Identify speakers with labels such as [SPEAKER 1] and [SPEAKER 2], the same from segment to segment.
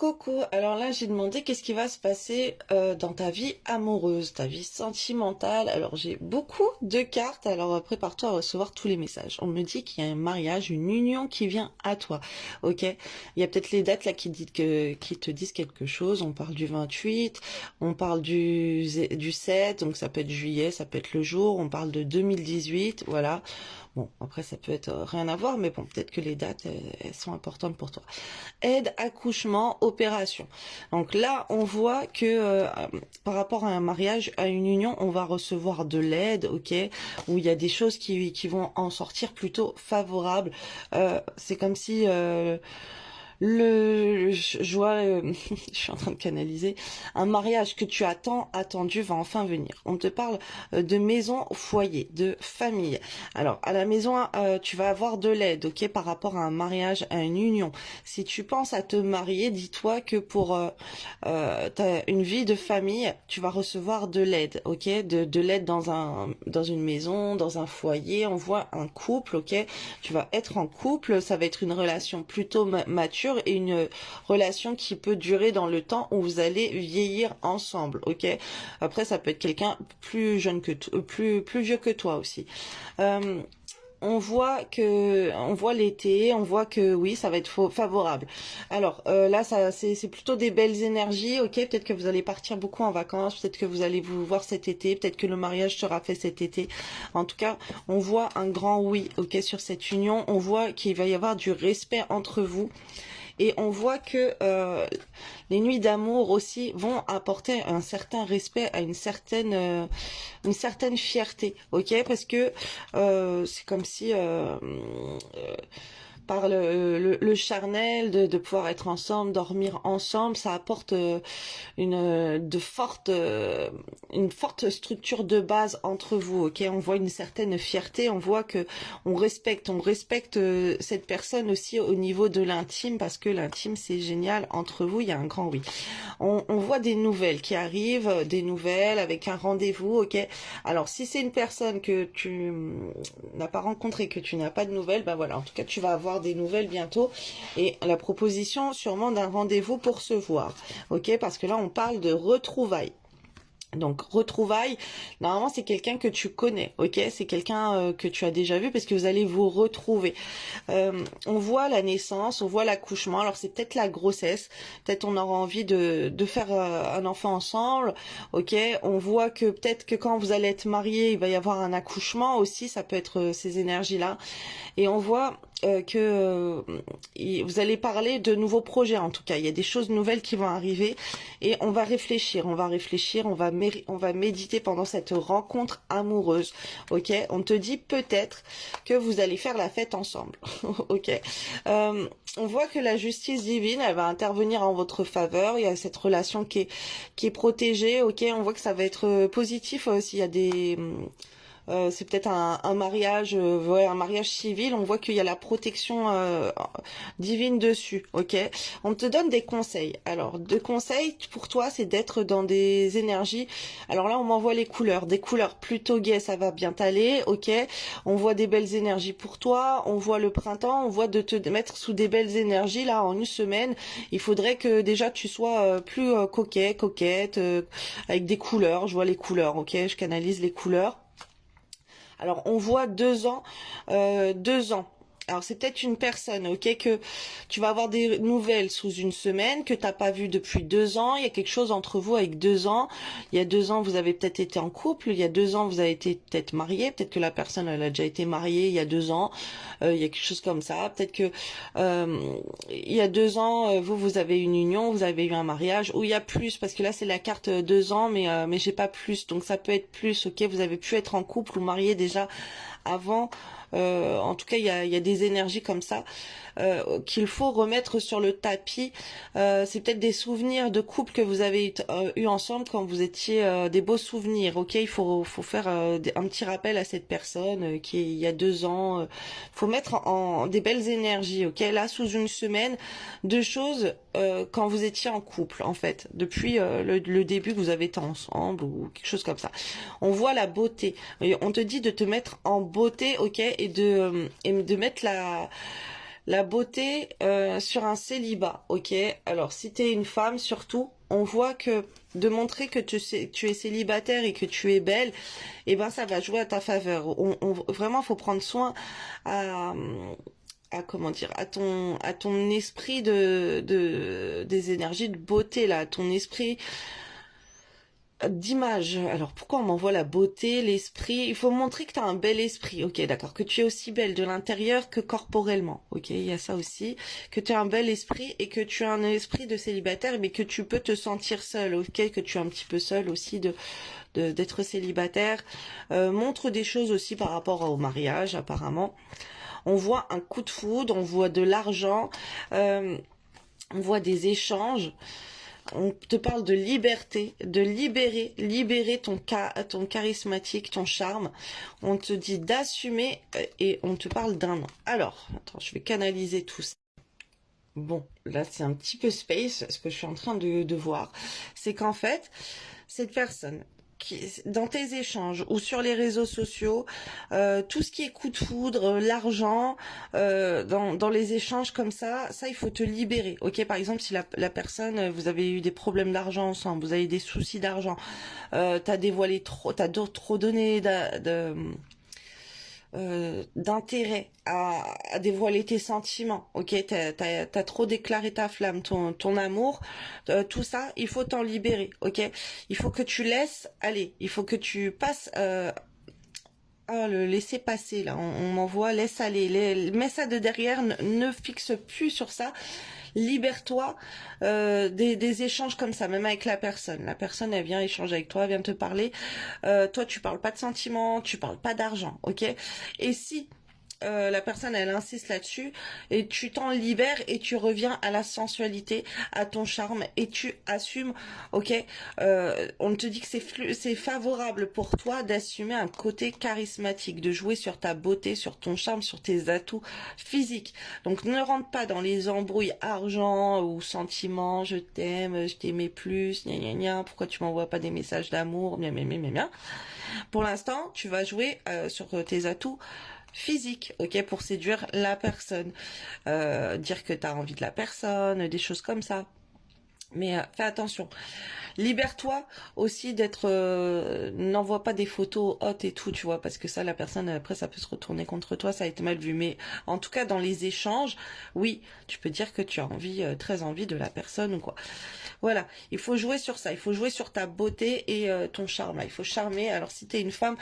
[SPEAKER 1] Coco, alors là j'ai demandé qu'est-ce qui va se passer dans ta vie amoureuse, ta vie sentimentale. Alors j'ai beaucoup de cartes, alors prépare-toi à recevoir tous les messages. On me dit qu'il y a un mariage, une union qui vient à toi, ok? Il y a peut-être les dates là qui te disent quelque chose. On parle du 28, on parle du 7, donc ça peut être juillet, ça peut être le jour, on parle de 2018, voilà. Bon, après ça peut être rien à voir, mais bon, peut-être que les dates elles sont importantes pour toi. Aide, accouchement, opération. Donc là, on voit que par rapport à un mariage, à une union, on va recevoir de l'aide, ok, où il y a des choses qui vont en sortir plutôt favorables. C'est comme si je vois, je suis en train de canaliser, un mariage que tu as tant attendu va enfin venir. On te parle de maison, foyer, de famille. Alors, à la maison, tu vas avoir de l'aide, ok, par rapport à un mariage, à une union. Si tu penses à te marier, dis-toi que pour une vie de famille, tu vas recevoir de l'aide, ok, de l'aide dans une maison, dans un foyer. On voit un couple, ok, tu vas être en couple, ça va être une relation plutôt mature et une relation qui peut durer dans le temps où vous allez vieillir ensemble, ok. Après, ça peut être quelqu'un plus jeune que plus vieux que toi aussi. On voit l'été, on voit que oui, ça va être favorable. Alors là, c'est plutôt des belles énergies, ok. Peut-être que vous allez partir beaucoup en vacances, peut-être que vous allez vous voir cet été, peut-être que le mariage sera fait cet été. En tout cas, on voit un grand oui, ok, sur cette union. On voit qu'il va y avoir du respect entre vous. Et on voit que les nuits d'amour aussi vont apporter un certain respect à une certaine fierté, ok, parce que c'est comme si par le charnel de pouvoir être ensemble, dormir ensemble, ça apporte une forte structure de base entre vous, ok. On voit une certaine fierté, on voit que on respecte cette personne aussi au niveau de l'intime, parce que l'intime c'est génial entre vous, il y a un grand oui. On voit des nouvelles qui arrivent, des nouvelles avec un rendez-vous, ok. Alors si c'est une personne que tu n'as pas rencontrée, que tu n'as pas de nouvelles, ben voilà, en tout cas tu vas avoir des nouvelles bientôt, et la proposition sûrement d'un rendez-vous pour se voir, ok, parce que là on parle de retrouvailles. Donc retrouvailles, normalement c'est quelqu'un que tu connais, ok, c'est quelqu'un que tu as déjà vu, parce que vous allez vous retrouver. On voit la naissance, on voit l'accouchement, alors c'est peut-être la grossesse, peut-être on aura envie de faire un enfant ensemble, ok. On voit que peut-être que quand vous allez être mariés, il va y avoir un accouchement aussi, ça peut être ces énergies-là. Et on voit que vous allez parler de nouveaux projets, en tout cas il y a des choses nouvelles qui vont arriver, et on va réfléchir, on va méditer pendant cette rencontre amoureuse, ok. On te dit peut-être que vous allez faire la fête ensemble, ok. On voit que la justice divine, elle va intervenir en votre faveur, il y a cette relation qui est protégée, ok. On voit que ça va être positif s'il y a des... c'est peut-être un mariage, ouais, un mariage civil. On voit qu'il y a la protection divine dessus, ok. On te donne des conseils. Alors, deux conseils pour toi, c'est d'être dans des énergies. Alors là, on m'envoie les couleurs, des couleurs plutôt gaies, ça va bien t'aller, ok. On voit des belles énergies pour toi. On voit le printemps. On voit de te mettre sous des belles énergies là en une semaine. Il faudrait que déjà tu sois plus coquette, avec des couleurs. Je vois les couleurs, ok. Je canalise les couleurs. Alors, on voit 2 ans, 2 ans. Alors, c'est peut-être une personne, ok, que tu vas avoir des nouvelles sous une semaine, que t'as pas vu depuis 2 ans. Il y a quelque chose entre vous avec 2 ans. Il y a 2 ans, vous avez peut-être été en couple. Il y a 2 ans, vous avez été peut-être marié. Peut-être que la personne, elle a déjà été mariée il y a 2 ans. Il y a quelque chose comme ça. Peut-être que il y a 2 ans, vous avez une union, vous avez eu un mariage. Ou il y a plus, parce que là, c'est la carte 2 ans, mais j'ai pas plus. Donc, ça peut être plus, ok. Vous avez pu être en couple ou marié déjà avant. En tout cas, il y a des énergies comme ça qu'il faut remettre sur le tapis. C'est peut-être des souvenirs de couple que vous avez eu ensemble quand vous étiez des beaux souvenirs. Ok, il faut faire un petit rappel à cette personne qui est il y a 2 ans. Faut mettre en des belles énergies. Ok, là sous une semaine, deux choses quand vous étiez en couple en fait, depuis le début que vous avez été ensemble ou quelque chose comme ça. On voit la beauté. On te dit de te mettre en beauté, ok, et de mettre La beauté sur un célibat, ok? Alors, si t'es une femme, surtout, on voit que de montrer que tu es célibataire et que tu es belle, eh ben ça va jouer à ta faveur. Vraiment, faut prendre soin à, comment dire, à ton esprit des énergies de beauté là, ton esprit d'image. Alors pourquoi on m'envoie la beauté, l'esprit? Il faut montrer que tu as un bel esprit, ok, d'accord, que tu es aussi belle de l'intérieur que corporellement, ok, il y a ça aussi, que tu as un bel esprit et que tu as un esprit de célibataire, mais que tu peux te sentir seule, ok, que tu es un petit peu seule aussi d'être célibataire. Montre des choses aussi par rapport au mariage, apparemment. On voit un coup de foudre, on voit de l'argent, on voit des échanges. On te parle de liberté, de libérer ton charismatique, ton charme. On te dit d'assumer et on te parle d'un an. Alors, attends, je vais canaliser tout ça. Bon, là c'est un petit peu space, ce que je suis en train de voir. C'est qu'en fait, cette personne dans tes échanges ou sur les réseaux sociaux, tout ce qui est coup de foudre, l'argent, dans les échanges comme ça il faut te libérer. Ok, par exemple, si la personne, vous avez eu des problèmes d'argent ensemble, vous avez des soucis d'argent, t'as dévoilé trop, trop donné d'intérêt à dévoiler tes sentiments, ok, t'as trop déclaré ta flamme, ton amour, tout ça, il faut t'en libérer, ok, il faut que tu laisses aller, il faut que tu passes le laisser passer là, on m'envoie, laisse aller, mets ça de derrière, ne fixe plus sur ça. Libère-toi des échanges comme ça, même avec la personne. La personne, elle vient échanger avec toi, elle vient te parler. Toi, tu parles pas de sentiments, tu parles pas d'argent, ok? Et si la personne, elle insiste là-dessus, et tu t'en libères et tu reviens à la sensualité, à ton charme, et tu assumes, ok? On te dit que c'est favorable pour toi d'assumer un côté charismatique, de jouer sur ta beauté, sur ton charme, sur tes atouts physiques. Donc ne rentre pas dans les embrouilles argent ou sentiments, je t'aime, je t'aimais plus, gna gna gna, pourquoi tu m'envoies pas des messages d'amour, gna gna gna gna gna. Pour l'instant, tu vas jouer sur tes atouts physique, ok, pour séduire la personne, dire que tu as envie de la personne, des choses comme ça. Mais fais attention. Libère-toi aussi d'être... n'envoie pas des photos hautes et tout, tu vois, parce que ça, la personne, après, ça peut se retourner contre toi, ça a été mal vu. Mais en tout cas, dans les échanges, oui, tu peux dire que tu as envie, très envie de la personne ou quoi. Voilà, il faut jouer sur ça, il faut jouer sur ta beauté et ton charme. Il faut charmer. Alors, si tu es une femme,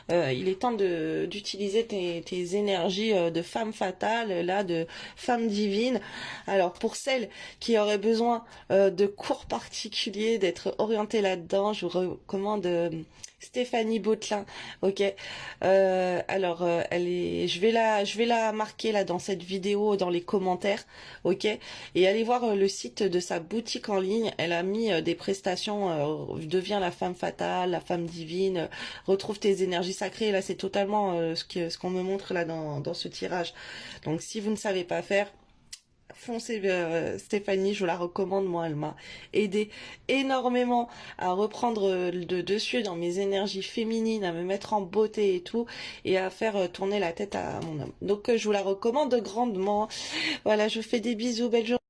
[SPEAKER 1] il est temps d'utiliser tes énergies de femme fatale, là, de femme divine. Alors, pour celles qui auraient besoin de cours particuliers, d'être orientées là-dedans, je vous recommande Stéphanie Bautelin, ok. Je vais la marquer là dans cette vidéo, dans les commentaires, ok. Et allez voir le site de sa boutique en ligne. Elle a mis des prestations. Deviens la femme fatale, la femme divine. Retrouve tes énergies sacrées. Là, c'est totalement ce qu'on me montre là dans ce tirage. Donc, si vous ne savez pas faire, foncez Stéphanie, je la recommande, moi elle m'a aidé énormément à reprendre le dessus dans mes énergies féminines, à me mettre en beauté et tout, et à faire tourner la tête à mon homme. Donc je vous la recommande grandement. Voilà, je vous fais des bisous, belle journée.